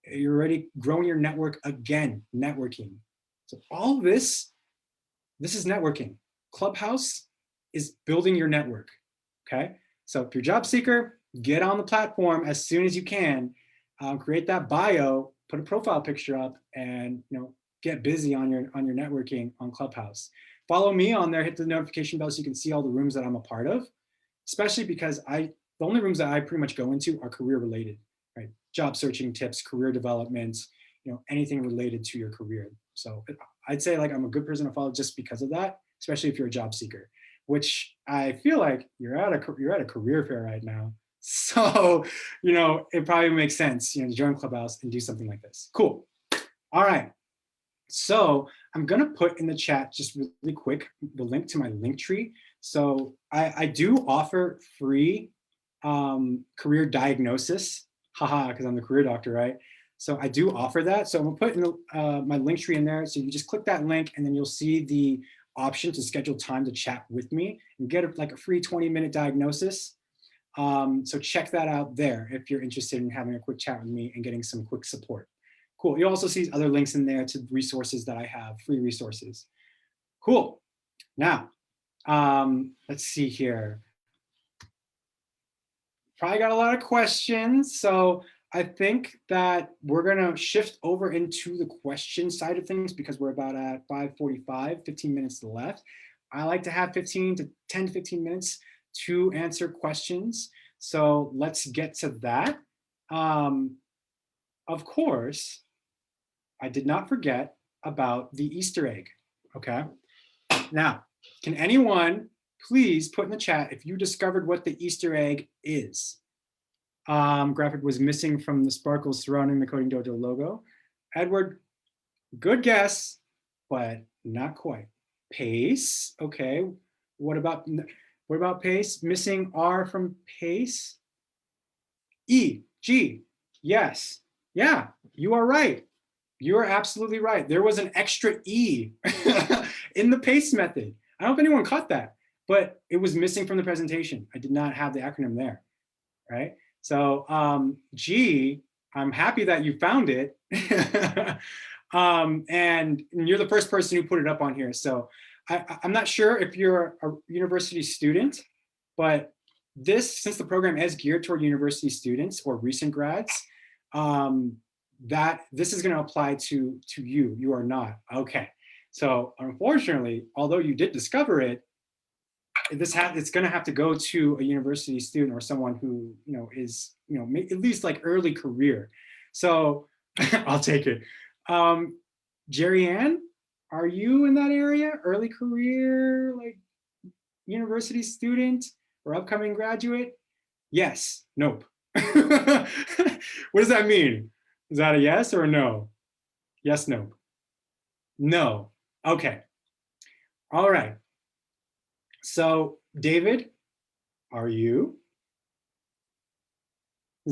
you're already growing your network again, networking. So all this is networking. Clubhouse is building your network, okay? So if you're a job seeker, get on the platform as soon as you can, create that bio, put a profile picture up, and get busy on your networking on Clubhouse. Follow me on there, hit the notification bell so you can see all the rooms that I'm a part of, especially because the only rooms that I pretty much go into are career related, right? Job searching tips, career development, anything related to your career. So I'd say like I'm a good person to follow just because of that, especially if you're a job seeker, which I feel like you're at a career fair right now. So, it probably makes sense, to join Clubhouse and do something like this. Cool. All right. So I'm going to put in the chat just really quick the link to my link tree. So I do offer free career diagnosis, haha, because I'm the career doctor, right? So I do offer that. So I'm going to put my link tree in there. So you just click that link and then you'll see the option to schedule time to chat with me and get a free 20-minute diagnosis. So check that out there if you're interested in having a quick chat with me and getting some quick support. Cool. You'll also see other links in there to resources that I have, free resources. Cool. Now, let's see here. Probably got a lot of questions. So I think that we're going to shift over into the question side of things because we're about at 5:45, 15 minutes left. I like to have 10 to 15 minutes to answer questions. So let's get to that. Of course, I did not forget about the Easter egg, okay? Now, can anyone please put in the chat if you discovered what the Easter egg is? Graphic was missing from the sparkles surrounding the Coding Dojo logo. Edward, good guess, but not quite. Pace, okay. What about pace? Missing R from pace. E, G, yes. Yeah, you are right. You're absolutely right. There was an extra E in the PACE method. I don't know if anyone caught that, but it was missing from the presentation. I did not have the acronym there, right? So G, I'm happy that you found it. And you're the first person who put it up on here. So I'm not sure if you're a university student, but since the program is geared toward university students or recent grads, that this is going to apply to you. You are not. Okay. So unfortunately, although you did discover it, it's going to have to go to a university student or someone who is at least like early career. So I'll take it. Jerry Ann, are you in that area? Early career, like university student or upcoming graduate? Yes. Nope. What does that mean? Is that a yes or a no? Yes, no. No. Okay. All right. So David, are you?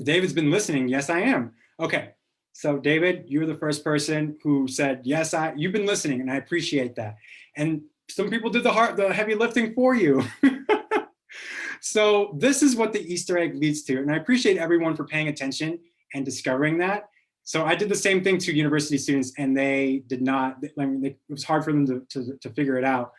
David's been listening. Yes, I am. Okay. So David, you're the first person who said, yes, you've been listening, and I appreciate that. And some people did the heavy lifting for you. So this is what the Easter egg leads to. And I appreciate everyone for paying attention and discovering that. So I did the same thing to university students, and they did not, it was hard for them to figure it out.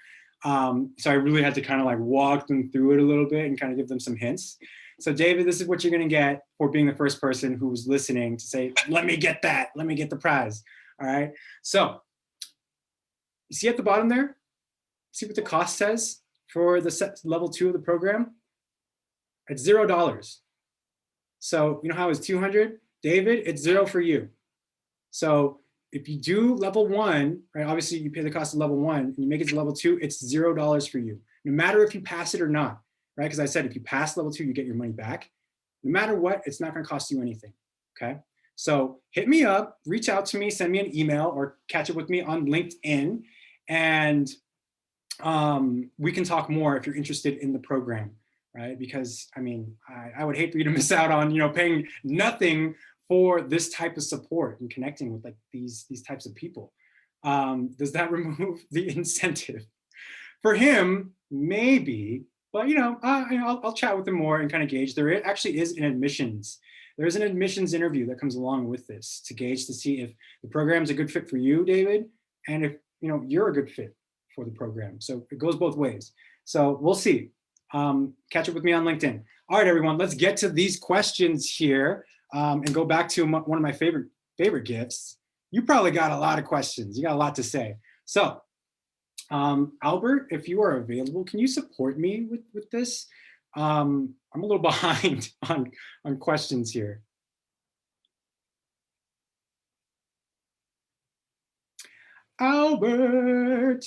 So I really had to kind of like walk them through it a little bit and kind of give them some hints. So David, this is what you're going to get for being the first person who's listening to say, let me get that, let me get the prize. All right. So you see at the bottom there, see what the cost says for the level 2 of the program? It's $0. So you know how it's 200? David, it's 0 for you. So if you do level 1, right, obviously you pay the cost of level 1 and you make it to level 2, it's $0 for you, no matter if you pass it or not, right? Because I said, if you pass level 2, you get your money back. No matter what, it's not going to cost you anything, okay? So hit me up, reach out to me, send me an email, or catch up with me on LinkedIn, and we can talk more if you're interested in the program, right? Because I mean, I would hate for you to miss out on paying nothing for this type of support and connecting with like these types of people. Does that remove the incentive? For him, maybe, but I'll chat with him more and kind of gauge. There actually is an admissions. There's an admissions interview that comes along with this to gauge to see if the program's a good fit for you, David, and if you're a good fit for the program. So it goes both ways. So we'll see. Catch up with me on LinkedIn. All right, everyone, let's get to these questions here and go back to one of my favorite gifts. You probably got a lot of questions. You got a lot to say. So Albert, if you are available, can you support me with this? I'm a little behind on questions here. Albert.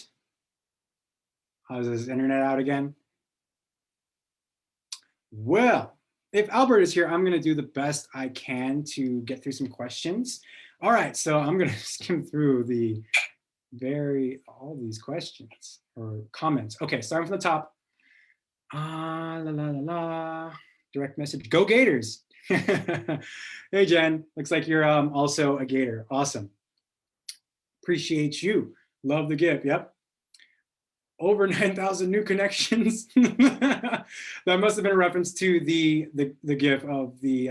How's his internet out again? Well, if Albert is here, I'm going to do the best I can to get through some questions. All right, so I'm going to skim through all these questions or comments. Okay, starting from the top. Direct message. Go Gators. Hey, Jen. Looks like you're also a Gator. Awesome. Appreciate you. Love the gift. Yep. Over 9,000 new connections. That must have been a reference to the GIF of the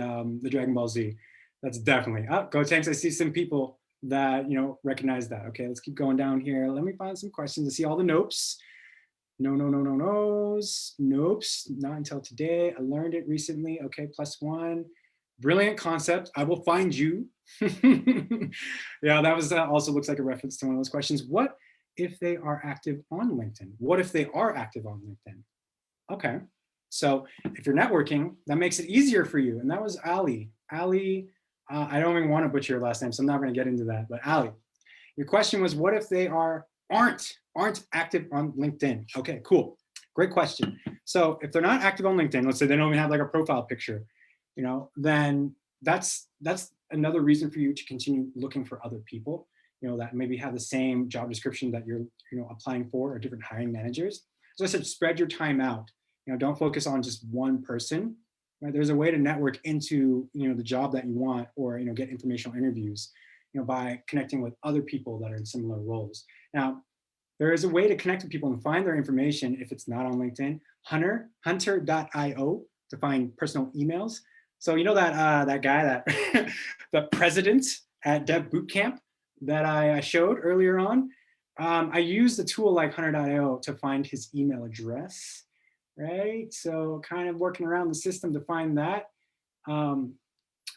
Dragon Ball Z. That's definitely. Go Tanks. I see some people that recognize that. Okay, let's keep going down here. Let me find some questions to see all the nopes. No's. Nopes. Not until today. I learned it recently. Okay, +1. Brilliant concept. I will find you. Yeah, that was also looks like a reference to one of those questions. What if they are active on LinkedIn? What if they are active on LinkedIn? Okay, so if you're networking, that makes it easier for you. And that was Ali. Ali, I don't even want to butcher your last name, so I'm not going to get into that. But Ali, your question was, what if they aren't active on LinkedIn? Okay, cool, great question. So if they're not active on LinkedIn, let's say they don't even have like a profile picture, then that's another reason for you to continue looking for other people, that maybe have the same job description that you're, applying for, or different hiring managers. So I said, spread your time out. Don't focus on just one person. Right? There's a way to network into, the job that you want, or get informational interviews. by connecting with other people that are in similar roles. Now, there is a way to connect with people and find their information if it's not on LinkedIn. Hunter.io to find personal emails. So that guy, that the president at Dev Bootcamp that I showed earlier on. I used a tool like Hunter.io to find his email address, right? So kind of working around the system to find that.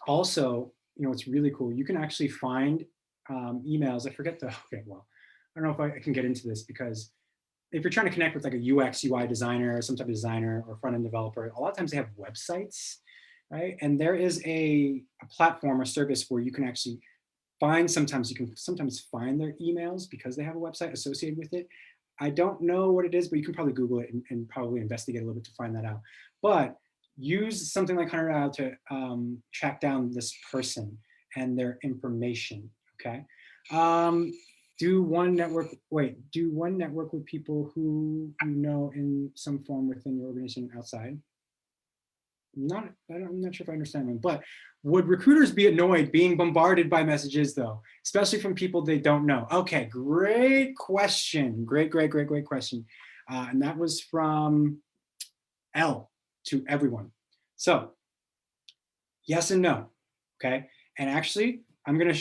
Also, it's really cool. You can actually find emails. I forget okay, well, I don't know if I can get into this, because if you're trying to connect with like a UX, UI designer, or some type of designer or front-end developer, a lot of times they have websites, right? And there is a platform or service where you can actually sometimes find their emails because they have a website associated with it. I don't know what it is, but you can probably Google it and probably investigate a little bit to find that out. But use something like Hunter to track down this person and their information, okay? Do one network with people who you know in some form within your organization outside. I'm not sure if I understand one, but would recruiters be annoyed being bombarded by messages though, especially from people they don't know? Okay, great question. Great question. And that was from L to everyone. So yes and no, okay? And actually, I'm gonna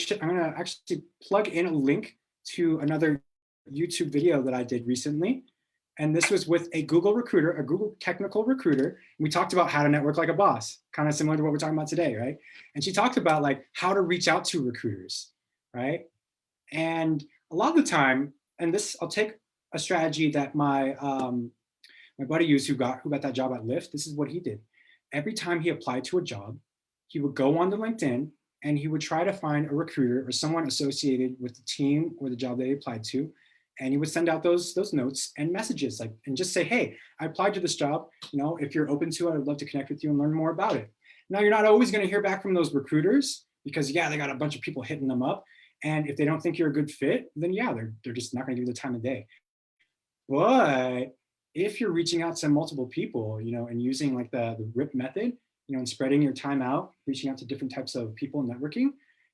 actually plug in a link to another YouTube video that I did recently. And this was with a Google recruiter, a Google technical recruiter. We talked about how to network like a boss, kind of similar to what we're talking about today, right? And she talked about like how to reach out to recruiters, right? And a lot of the time, and this, I'll take a strategy that my buddy used who got that job at Lyft. This is what he did. Every time he applied to a job, he would go onto LinkedIn and he would try to find a recruiter or someone associated with the team or the job that he applied to. And he would send out those notes and messages, like, and just say, hey, I applied to this job. If you're open to it, I'd love to connect with you and learn more about it. Now, you're not always going to hear back from those recruiters because, yeah, they got a bunch of people hitting them up. And if they don't think you're a good fit, then yeah, they're just not going to give you the time of day. But if you're reaching out to multiple people, and using like the RIP method, and spreading your time out, reaching out to different types of people, networking,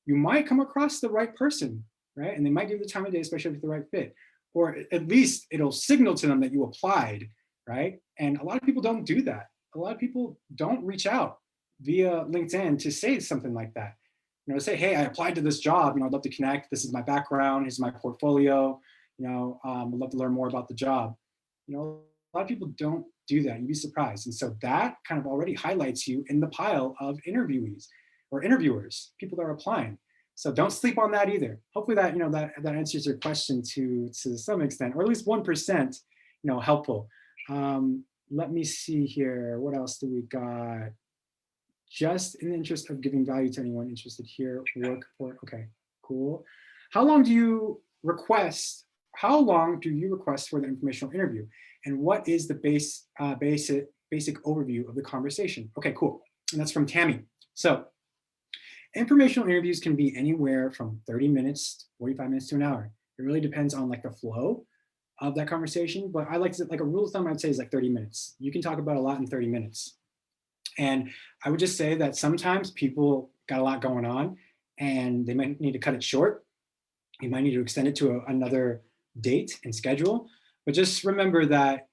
you might come across the right person, right? And they might give you the time of day, especially if it's the right fit. Or at least it'll signal to them that you applied, right? And a lot of people don't do that. A lot of people don't reach out via LinkedIn to say something like that. Say, hey, I applied to this job, I'd love to connect. This is my background, here's my portfolio, I'd love to learn more about the job. A lot of people don't do that. You'd be surprised. And so that kind of already highlights you in the pile of interviewees or interviewers, people that are applying. So don't sleep on that either. Hopefully that, that answers your question to some extent, or at least 1%, helpful. Let me see here. What else do we got? Just in the interest of giving value to anyone interested here, okay, cool. How long do you request for the informational interview? And what is the basic overview of the conversation? Okay, cool. And that's from Tammy. So informational interviews can be anywhere from 30 minutes, 45 minutes to an hour. It really depends on like the flow of that conversation, but I like to, like a rule of thumb, I'd say is like 30 minutes. You can talk about a lot in 30 minutes. And I would just say that sometimes people got a lot going on and they might need to cut it short. You might need to extend it to another date and schedule. But just remember that,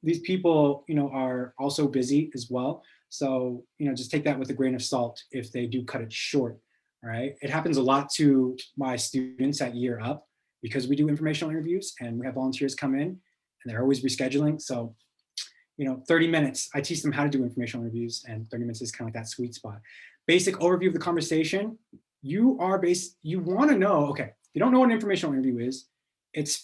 these people, are also busy as well. So, just take that with a grain of salt if they do cut it short, all right? It happens a lot to my students at Year Up because we do informational interviews and we have volunteers come in and they're always rescheduling. So 30 minutes, I teach them how to do informational interviews, and 30 minutes is kind of like that sweet spot. Basic overview of the conversation. You want to know, okay, if you don't know what an informational interview is, it's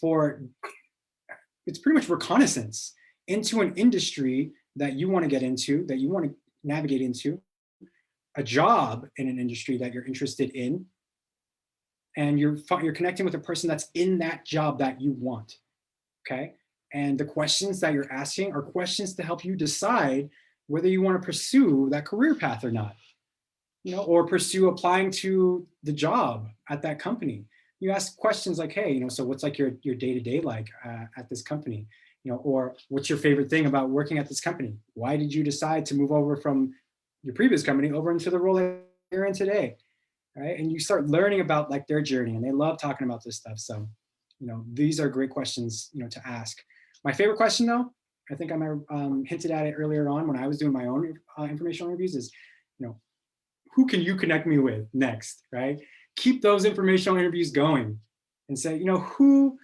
pretty much reconnaissance into an industry that you want to get into, that you want to navigate into, a job in an industry that you're interested in, and you're connecting with a person that's in that job that you want, okay? And the questions that you're asking are questions to help you decide whether you want to pursue that career path or not, or pursue applying to the job at that company. You ask questions like, hey, so what's like your day-to-day like at this company, or what's your favorite thing about working at this company? Why did you decide to move over from your previous company over into the role that you're in today? right? And you start learning about like their journey, and they love talking about this stuff. So, these are great questions, to ask. My favorite question though, I think I might hinted at it earlier on when I was doing my own informational interviews is, who can you connect me with next, right? Keep those informational interviews going and say, who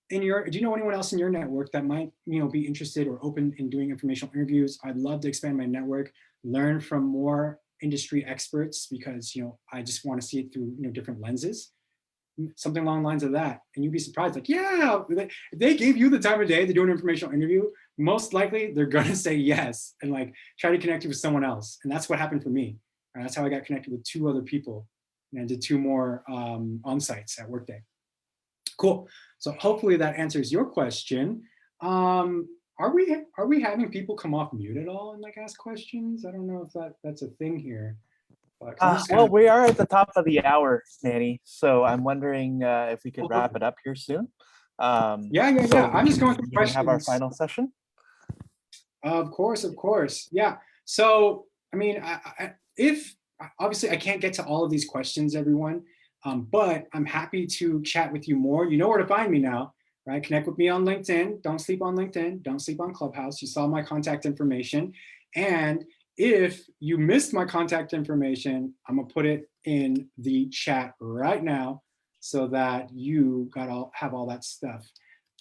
do you know anyone else in your network that might, be interested or open in doing informational interviews? I'd love to expand my network, learn from more industry experts because, I just want to see it through, different lenses, something along the lines of that. And you'd be surprised, like, yeah, if they gave you the time of day to do an informational interview, most likely they're going to say yes and like try to connect you with someone else. And that's what happened for me. And that's how I got connected with 2 other people and did 2 more on-sites at Workday. Cool. So hopefully that answers your question. Are we having people come off mute at all and like ask questions? I don't know if that's a thing here. Well, we are at the top of the hour, Manny. So I'm wondering if we could wrap it up here soon. Yeah. I'm just going through questions. Have our final session. Of course. Yeah. So, I mean, if obviously I can't get to all of these questions, everyone, but I'm happy to chat with you more. You know where to find me now, right? Connect with me on LinkedIn. Don't sleep on LinkedIn. Don't sleep on Clubhouse. You saw my contact information. And if you missed my contact information, I'm gonna put it in the chat right now so that you have all that stuff.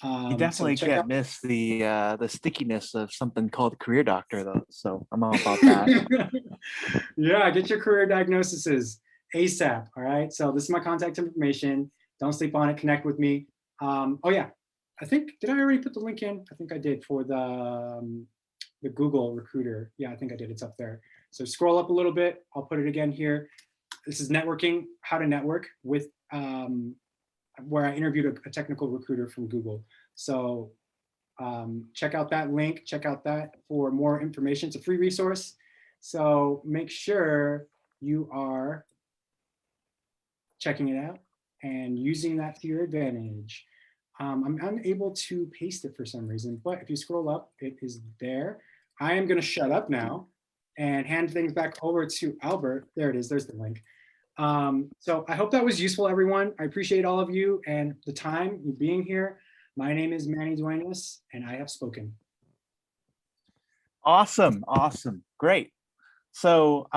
You definitely can't miss the stickiness of something called Career Doctor, though. So I'm all about that. Yeah, get your career diagnoses ASAP. All right. So this is my contact information. Don't sleep on it. Connect with me. Oh yeah, did I already put the link in? I think I did for the Google Recruiter. Yeah, I think I did. It's up there. So scroll up a little bit. I'll put it again here. This is networking, how to network with, where I interviewed a technical recruiter from Google. So check out that link, check out that for more information. It's a free resource. So make sure you are checking it out and using that to your advantage. I'm unable to paste it for some reason, but if you scroll up, it is there. I am going to shut up now and hand things back over to Albert. There it is. There's the link. So I hope that was useful, everyone. I appreciate all of you and the time, you being here. My name is Manny Dueñas, and I have spoken. Awesome. Great. So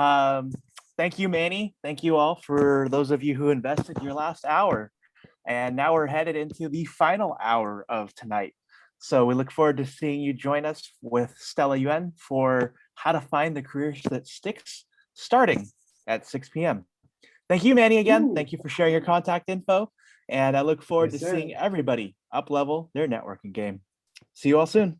thank you, Manny. Thank you all for those of you who invested your last hour. And now we're headed into the final hour of tonight. So we look forward to seeing you join us with Stella Yuen for How to Find the Career That Sticks, starting at 6 p.m. Thank you, Manny, again. Ooh. Thank you for sharing your contact info. And I look forward Yes, to sir. seeing everybody up-level their networking game. See you all soon.